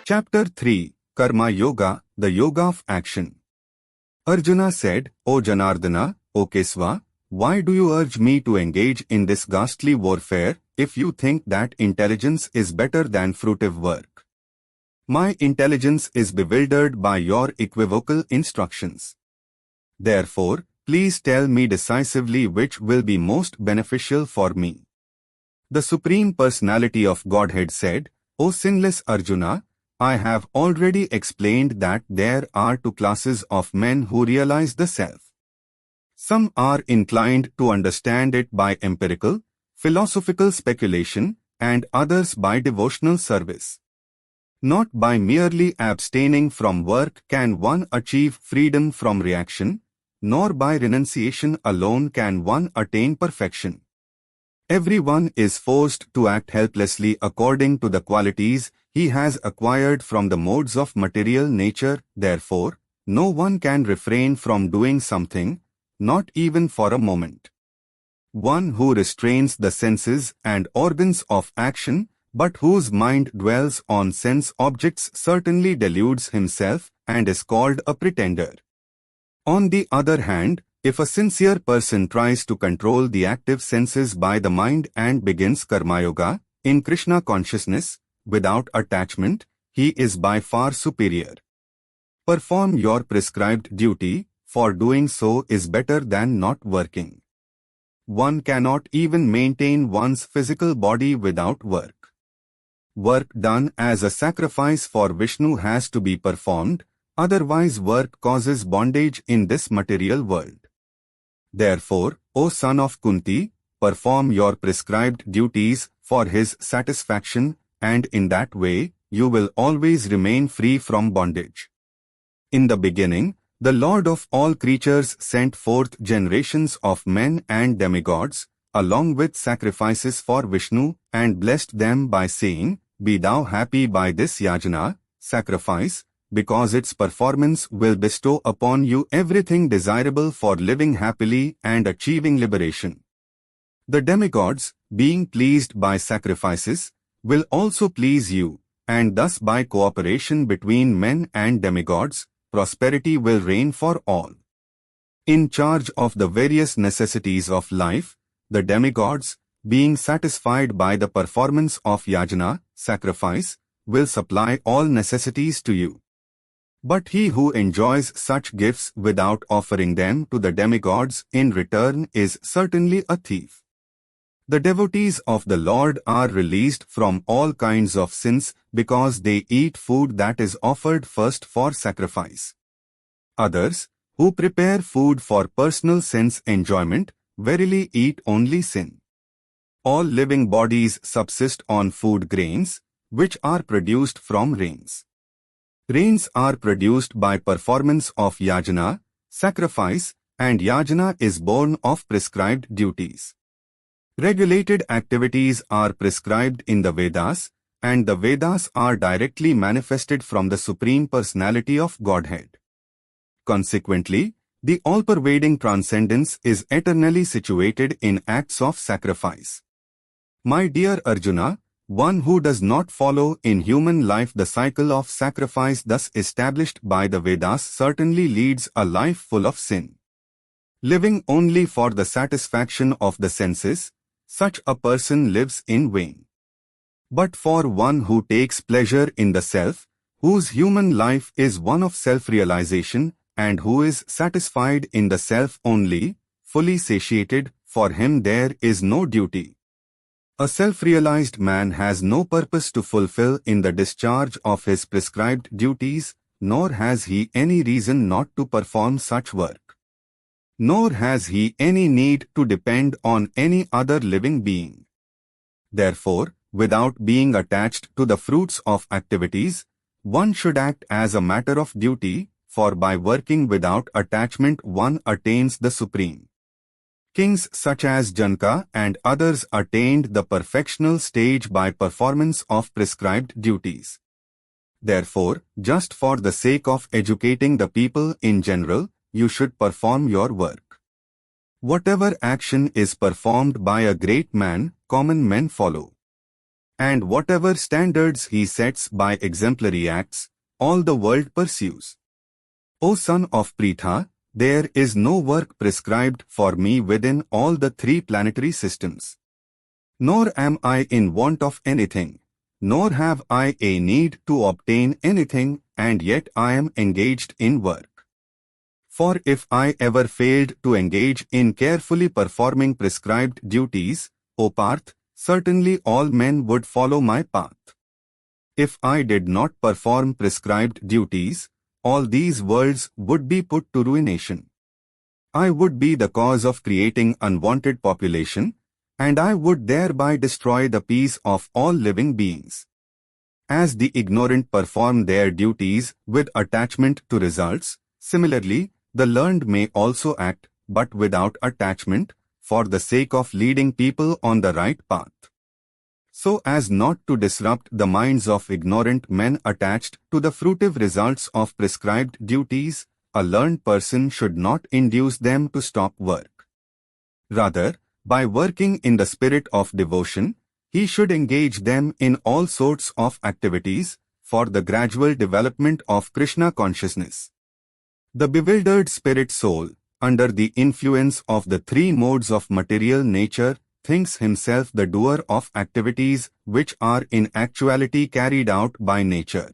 Chapter 3 Karma Yoga, the Yoga of Action. Arjuna said, O Janardana, O Kesava, why do you urge me to engage in this ghastly warfare if you think that intelligence is better than fruitive work? My intelligence is bewildered by your equivocal instructions. Therefore, please tell me decisively which will be most beneficial for me. The Supreme Personality of Godhead said, O sinless Arjuna, I have already explained that there are two classes of men who realize the self. Some are inclined to understand it by empirical, philosophical speculation, and others by devotional service. Not by merely abstaining from work can one achieve freedom from reaction, nor by renunciation alone can one attain perfection. Everyone is forced to act helplessly according to the qualities he has acquired from the modes of material nature. Therefore, no one can refrain from doing something, not even for a moment. One who restrains the senses and organs of action, but whose mind dwells on sense objects certainly deludes himself and is called a pretender. On the other hand, if a sincere person tries to control the active senses by the mind and begins Karma Yoga, in Krishna consciousness, without attachment, he is by far superior. Perform your prescribed duty, for doing so is better than not working. One cannot even maintain one's physical body without work. Work done as a sacrifice for Vishnu has to be performed, otherwise work causes bondage in this material world. Therefore, O son of Kunti, perform your prescribed duties for his satisfaction, and in that way, you will always remain free from bondage. In the beginning, the Lord of all creatures sent forth generations of men and demigods, along with sacrifices for Vishnu, and blessed them by saying, Be thou happy by this yajna, sacrifice, because its performance will bestow upon you everything desirable for living happily and achieving liberation. The demigods, being pleased by sacrifices, will also please you, and thus by cooperation between men and demigods, prosperity will reign for all. In charge of the various necessities of life, the demigods, being satisfied by the performance of yajna, sacrifice, will supply all necessities to you. But he who enjoys such gifts without offering them to the demigods in return is certainly a thief. The devotees of the Lord are released from all kinds of sins because they eat food that is offered first for sacrifice. Others, who prepare food for personal sense enjoyment, verily eat only sin. All living bodies subsist on food grains, which are produced from rains. Rains are produced by performance of yajna, sacrifice, and yajna is born of prescribed duties. Regulated activities are prescribed in the Vedas, and the Vedas are directly manifested from the Supreme Personality of Godhead. Consequently, the all-pervading transcendence is eternally situated in acts of sacrifice. My dear Arjuna, one who does not follow in human life the cycle of sacrifice thus established by the Vedas certainly leads a life full of sin. Living only for the satisfaction of the senses, such a person lives in vain. But for one who takes pleasure in the self, whose human life is one of self-realization, and who is satisfied in the self only, fully satiated, for him there is no duty. A self-realized man has no purpose to fulfill in the discharge of his prescribed duties, nor has he any reason not to perform such work. Nor has he any need to depend on any other living being. Therefore, without being attached to the fruits of activities, one should act as a matter of duty, for by working without attachment one attains the supreme. Kings such as Janaka and others attained the perfectional stage by performance of prescribed duties. Therefore, just for the sake of educating the people in general, you should perform your work. Whatever action is performed by a great man, common men follow. And whatever standards he sets by exemplary acts, all the world pursues. O son of Pritha, there is no work prescribed for me within all the three planetary systems. Nor am I in want of anything, nor have I a need to obtain anything, and yet I am engaged in work. For if I ever failed to engage in carefully performing prescribed duties, O Parth, certainly all men would follow my path. If I did not perform prescribed duties, all these worlds would be put to ruination. I would be the cause of creating unwanted population, and I would thereby destroy the peace of all living beings. As the ignorant perform their duties with attachment to results, similarly, the learned may also act, but without attachment, for the sake of leading people on the right path. So as not to disrupt the minds of ignorant men attached to the fruitive results of prescribed duties, a learned person should not induce them to stop work. Rather, by working in the spirit of devotion, he should engage them in all sorts of activities for the gradual development of Krishna consciousness. The bewildered spirit soul, under the influence of the three modes of material nature, thinks himself the doer of activities which are in actuality carried out by nature.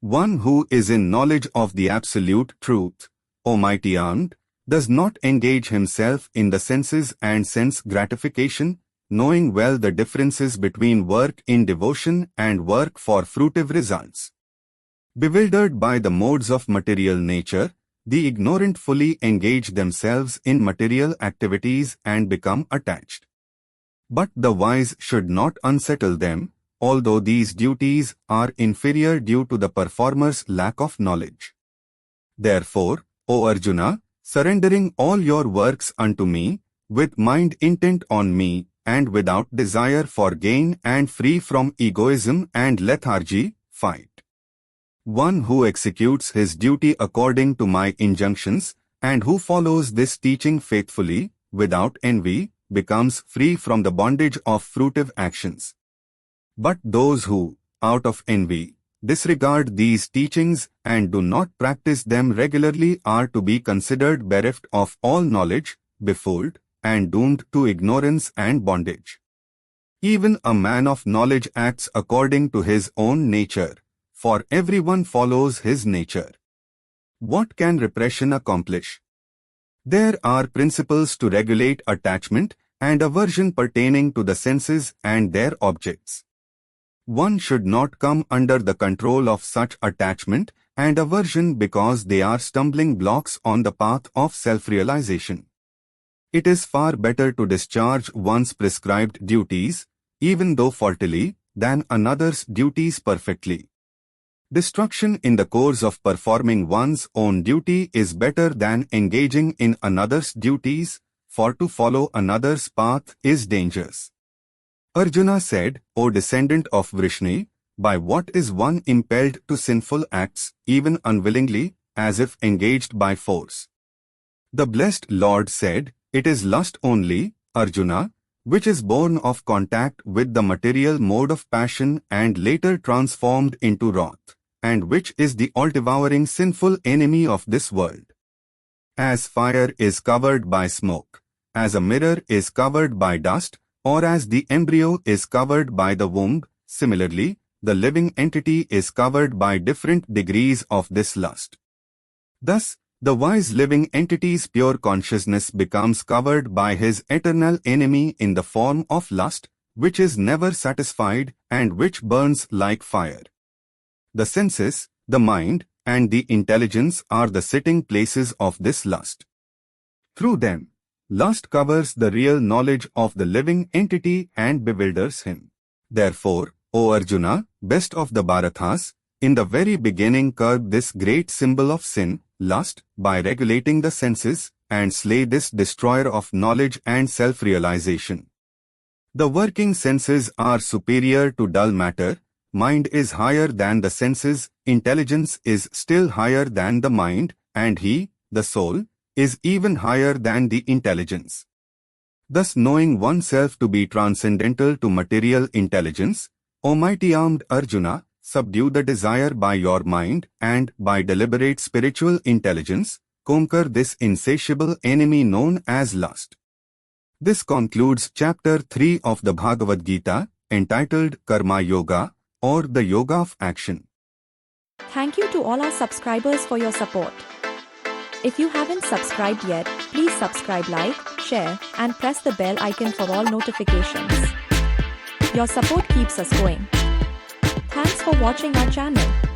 One who is in knowledge of the absolute truth, Almighty Armed, does not engage himself in the senses and sense gratification, knowing well the differences between work in devotion and work for fruitive results. Bewildered by the modes of material nature, the ignorant fully engage themselves in material activities and become attached. But the wise should not unsettle them, although these duties are inferior due to the performer's lack of knowledge. Therefore, O Arjuna, surrendering all your works unto me, with mind intent on me, and without desire for gain and free from egoism and lethargy, fight. One who executes his duty according to my injunctions, and who follows this teaching faithfully, without envy, becomes free from the bondage of fruitive actions. But those who, out of envy, disregard these teachings and do not practice them regularly are to be considered bereft of all knowledge, befooled, and doomed to ignorance and bondage. Even a man of knowledge acts according to his own nature, for everyone follows his nature. What can repression accomplish? There are principles to regulate attachment and aversion pertaining to the senses and their objects. One should not come under the control of such attachment and aversion because they are stumbling blocks on the path of self-realization. It is far better to discharge one's prescribed duties, even though faultily, than another's duties perfectly. Destruction in the course of performing one's own duty is better than engaging in another's duties, for to follow another's path is dangerous. Arjuna said, O descendant of Vrishni, by what is one impelled to sinful acts, even unwillingly, as if engaged by force? The blessed Lord said, it is lust only, Arjuna, which is born of contact with the material mode of passion and later transformed into wrath, and which is the all-devouring sinful enemy of this world. As fire is covered by smoke, as a mirror is covered by dust, or as the embryo is covered by the womb, similarly, the living entity is covered by different degrees of this lust. Thus, the wise living entity's pure consciousness becomes covered by his eternal enemy in the form of lust, which is never satisfied and which burns like fire. The senses, the mind, and the intelligence are the sitting places of this lust. Through them, lust covers the real knowledge of the living entity and bewilders him. Therefore, O Arjuna, best of the Bharatas, in the very beginning curb this great symbol of sin, lust, by regulating the senses, and slay this destroyer of knowledge and self-realization. The working senses are superior to dull matter, mind is higher than the senses, intelligence is still higher than the mind, and he, the soul, is even higher than the intelligence. Thus knowing oneself to be transcendental to material intelligence, O mighty armed Arjuna, subdue the desire by your mind and by deliberate spiritual intelligence, conquer this insatiable enemy known as lust. This concludes chapter 3 of the Bhagavad Gita, entitled Karma Yoga, or the Yoga of Action. Thank you to all our subscribers for your support. If you haven't subscribed yet, please subscribe, like, share, and press the bell icon for all notifications. Your support keeps us going. Thanks for watching our channel.